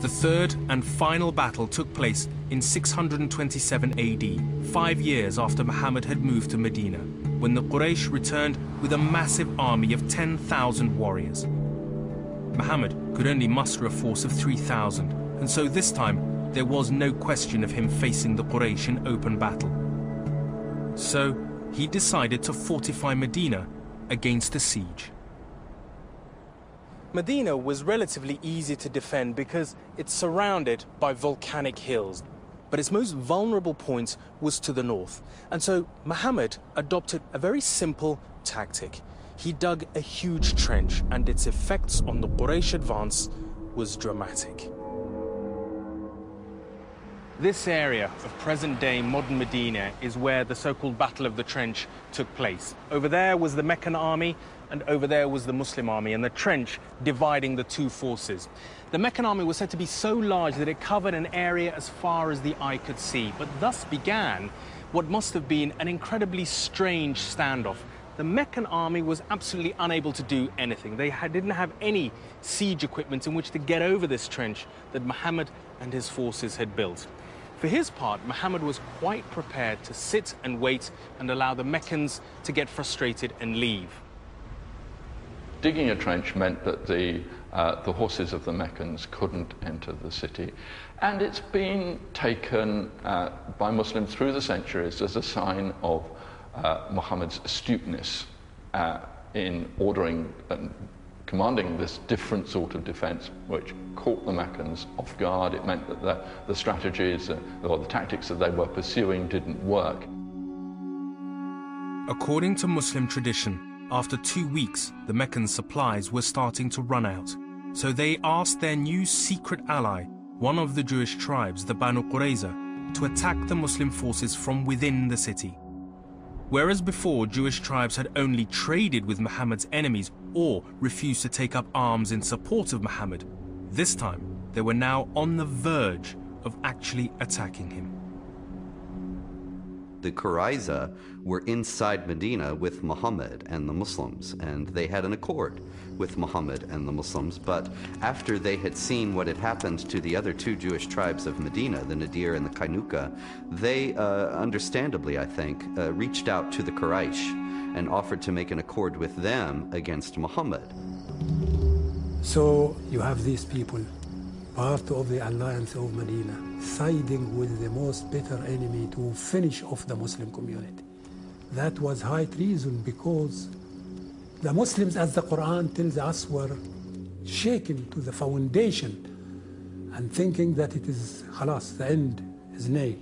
The third and final battle took place in 627 AD, 5 years after Muhammad had moved to Medina, when the Quraysh returned with a massive army of 10,000 warriors. Muhammad could only muster a force of 3,000, and so this time there was no question of him facing the Quraysh in open battle. So he decided to fortify Medina against a siege. Medina was relatively easy to defend because it's surrounded by volcanic hills, but its most vulnerable point was to the north. And so Muhammad adopted a very simple tactic. He dug a huge trench, and its effects on the Quraysh advance was dramatic. This area of present-day modern Medina is where the so-called Battle of the Trench took place. Over there was the Meccan army, and over there was the Muslim army, and the trench dividing the two forces. The Meccan army was said to be so large that it covered an area as far as the eye could see, but thus began what must have been an incredibly strange standoff. The Meccan army was absolutely unable to do anything. They didn't have any siege equipment in which to get over this trench that Muhammad and his forces had built. For his part, Muhammad was quite prepared to sit and wait and allow the Meccans to get frustrated and leave. Digging a trench meant that the horses of the Meccans couldn't enter the city. And it's been taken by Muslims through the centuries as a sign of Muhammad's astuteness in ordering and commanding this different sort of defense, which caught the Meccans off guard. It meant that the strategies or the tactics that they were pursuing didn't work. According to Muslim tradition, after 2 weeks, the Meccan supplies were starting to run out. So they asked their new secret ally, one of the Jewish tribes, the Banu Qurayza, to attack the Muslim forces from within the city. Whereas before, Jewish tribes had only traded with Muhammad's enemies or refused to take up arms in support of Muhammad, this time they were now on the verge of actually attacking him. The Qurayza were inside Medina with Muhammad and the Muslims, and they had an accord with Muhammad and the Muslims. But after they had seen what had happened to the other two Jewish tribes of Medina, the Nadir and the Kainuka, they, understandably, I think, reached out to the Quraysh and offered to make an accord with them against Muhammad. So you have these people, part of the alliance of Medina, siding with the most bitter enemy to finish off the Muslim community. That was high treason because the Muslims, as the Quran tells us, were shaken to the foundation and thinking that it is khalas, the end is nigh.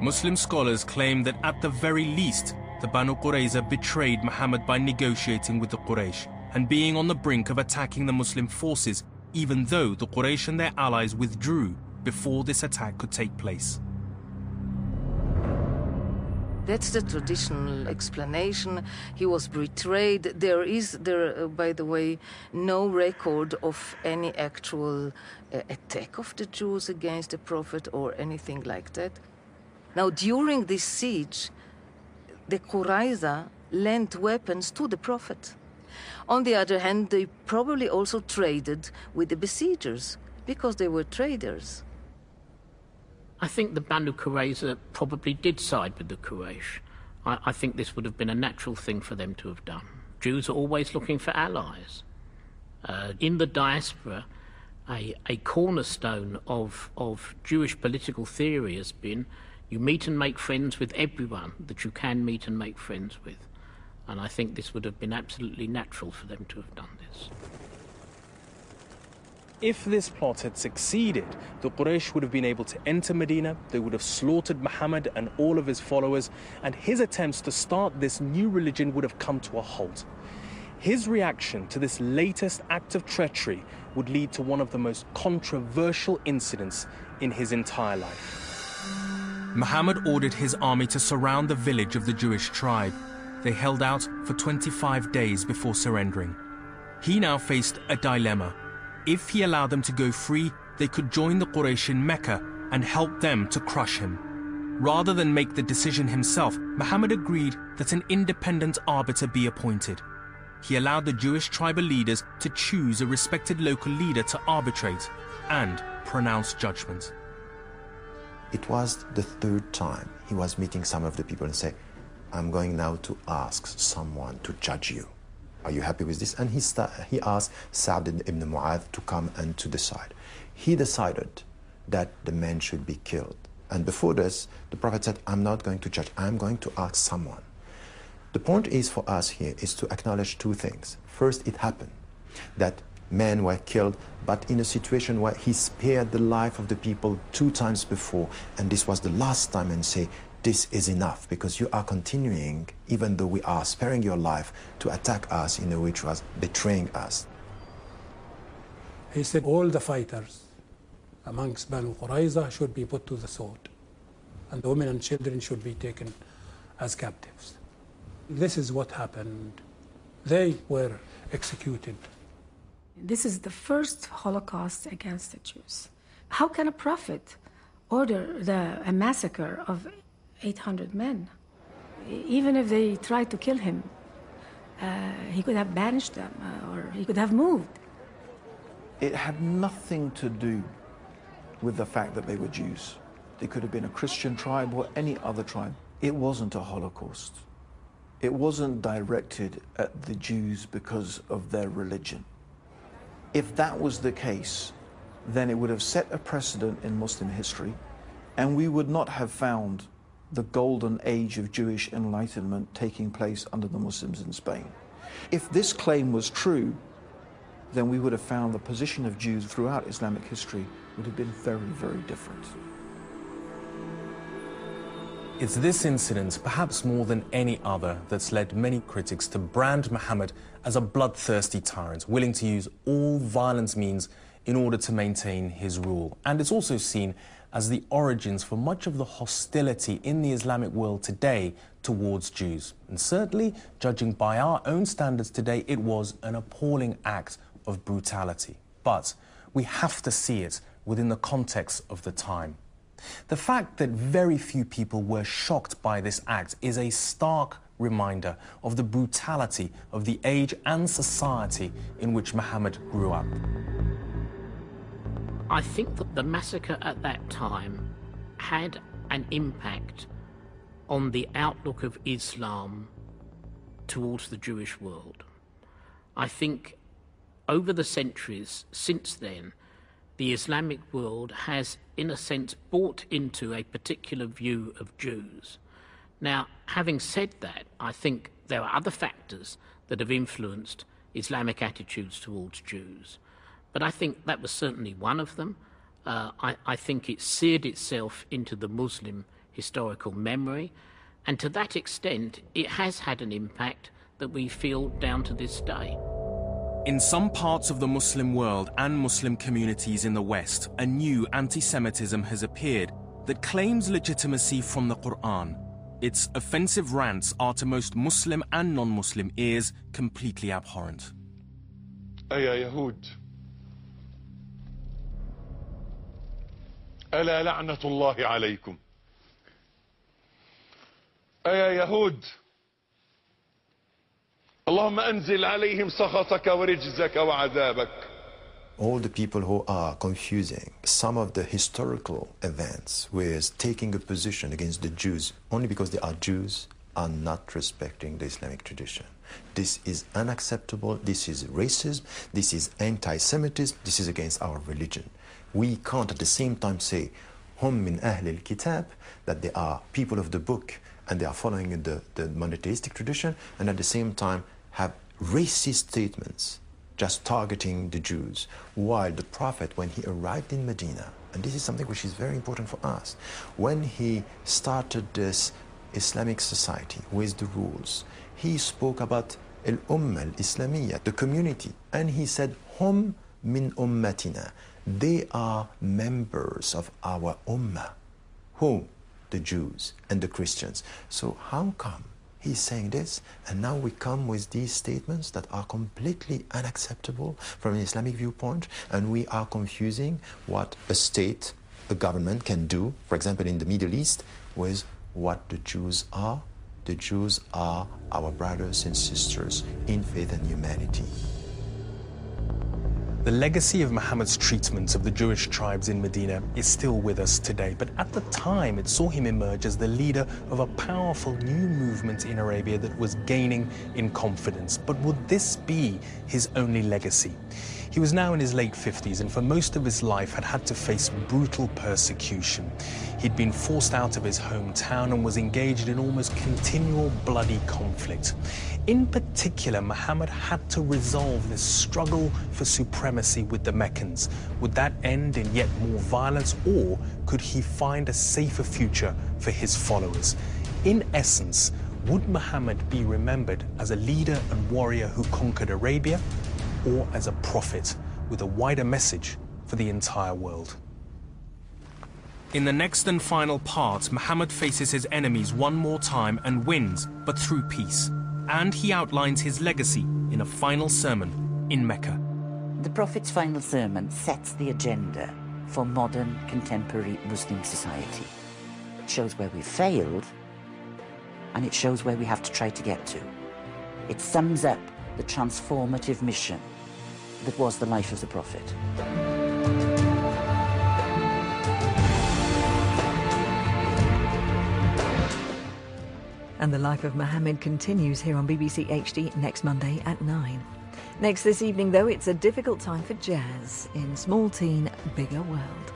Muslim scholars claim that at the very least, the Banu Qurayza betrayed Muhammad by negotiating with the Quraysh and being on the brink of attacking the Muslim forces, even though the Quraysh and their allies withdrew before this attack could take place. That's the traditional explanation. He was betrayed. There is, by the way, no record of any actual attack of the Jews against the Prophet or anything like that. Now, during this siege, the Qurayza lent weapons to the Prophet. On the other hand, they probably also traded with the besiegers, because they were traders. I think the Banu Qurayza probably did side with the Quraysh. I think this would have been a natural thing for them to have done. Jews are always looking for allies. In the diaspora, a cornerstone of Jewish political theory has been you meet and make friends with everyone that you can meet and make friends with. And I think this would have been absolutely natural for them to have done this. If this plot had succeeded, the Quraysh would have been able to enter Medina, they would have slaughtered Muhammad and all of his followers, and his attempts to start this new religion would have come to a halt. His reaction to this latest act of treachery would lead to one of the most controversial incidents in his entire life. Muhammad ordered his army to surround the village of the Jewish tribe. They held out for 25 days before surrendering. He now faced a dilemma. If he allowed them to go free, they could join the Quraysh in Mecca and help them to crush him. Rather than make the decision himself, Muhammad agreed that an independent arbiter be appointed. he allowed the Jewish tribal leaders to choose a respected local leader to arbitrate and pronounce judgment. It was the third time he was meeting some of the people and say, I'm going now to ask someone to judge you. Are you happy with this? And he asked Sa'd ibn Mu'adh to come and to decide. He decided that the man should be killed. And before this, the Prophet said, I'm not going to judge, I'm going to ask someone. The point is for us here is to acknowledge two things. First, it happened that men were killed, but in a situation where he spared the life of the people 2 times before, and this was the last time, and say, this is enough, because you are continuing, even though we are sparing your life, to attack us in a way which was betraying us. He said all the fighters amongst Banu Qurayza should be put to the sword, and the women and children should be taken as captives. This is what happened. They were executed. This is the first Holocaust against the Jews. How can a prophet order a massacre of 800 men? Even if they tried to kill him, he could have banished them, or he could have moved. It had nothing to do with the fact that they were Jews. They could have been a Christian tribe or any other tribe. It wasn't a Holocaust. It wasn't directed at the Jews because of their religion. If that was the case, then it would have set a precedent in Muslim history, and we would not have found the golden age of Jewish enlightenment taking place under the Muslims in Spain. If this claim was true, then we would have found the position of Jews throughout Islamic history would have been very, very different. It's this incident, perhaps more than any other, that's led many critics to brand Muhammad as a bloodthirsty tyrant, willing to use all violent means in order to maintain his rule. And it's also seen as the origins for much of the hostility in the Islamic world today towards Jews. And certainly, judging by our own standards today, it was an appalling act of brutality. But we have to see it within the context of the time. The fact that very few people were shocked by this act is a stark reminder of the brutality of the age and society in which Muhammad grew up. I think that the massacre at that time had an impact on the outlook of Islam towards the Jewish world. I think over the centuries since then, the Islamic world has, in a sense, bought into a particular view of Jews. Now, having said that, I think there are other factors that have influenced Islamic attitudes towards Jews. But I think that was certainly one of them. I think it seared itself into the Muslim historical memory. And to that extent, it has had an impact that we feel down to this day. In some parts of the Muslim world and Muslim communities in the West, a new anti-Semitism has appeared that claims legitimacy from the Quran. Its offensive rants are to most Muslim and non-Muslim ears completely abhorrent. أيا يهود ألا لعنة الله عليكم أيا يهود اللهم أنزل عليهم سخطك ورجزك وعذابك. All the people who are confusing some of the historical events with taking a position against the Jews only because they are Jews are not respecting the Islamic tradition. This is unacceptable, this is racism, this is anti-Semitism, this is against our religion. We can't at the same time say, Hum min ahl al-kitab, that they are people of the book and they are following the monotheistic tradition, and at the same time have racist statements just targeting the Jews, while the Prophet, when he arrived in Medina, and this is something which is very important for us, when he started this Islamic society with the rules, he spoke about al-Ummah al-Islamiyya, the community, and he said, Hum min ummatina, they are members of our Ummah. Who? The Jews and the Christians. So how come he's saying this, and now we come with these statements that are completely unacceptable from an Islamic viewpoint, and we are confusing what a state, a government can do, for example in the Middle East, with what the Jews are The Jews are our brothers and sisters in faith and humanity. The legacy of Muhammad's treatment of the Jewish tribes in Medina is still with us today, but at the time it saw him emerge as the leader of a powerful new movement in Arabia that was gaining in confidence. But would this be his only legacy? He was now in his late 50s and for most of his life had to face brutal persecution. He'd been forced out of his hometown and was engaged in almost continual bloody conflict. In particular, Muhammad had to resolve this struggle for supremacy with the Meccans. Would that end in yet more violence, or could he find a safer future for his followers? In essence, would Muhammad be remembered as a leader and warrior who conquered Arabia, or as a prophet with a wider message for the entire world? In the next and final part, Muhammad faces his enemies one more time and wins, but through peace. And he outlines his legacy in a final sermon in Mecca. The Prophet's final sermon sets the agenda for modern, contemporary Muslim society. It shows where we've failed, and it shows where we have to try to get to. It sums up the transformative mission that was the life of the Prophet. And the life of Muhammad continues here on BBC HD next Monday at 9. Next this evening, though, it's a difficult time for jazz in Small Teen, Bigger World.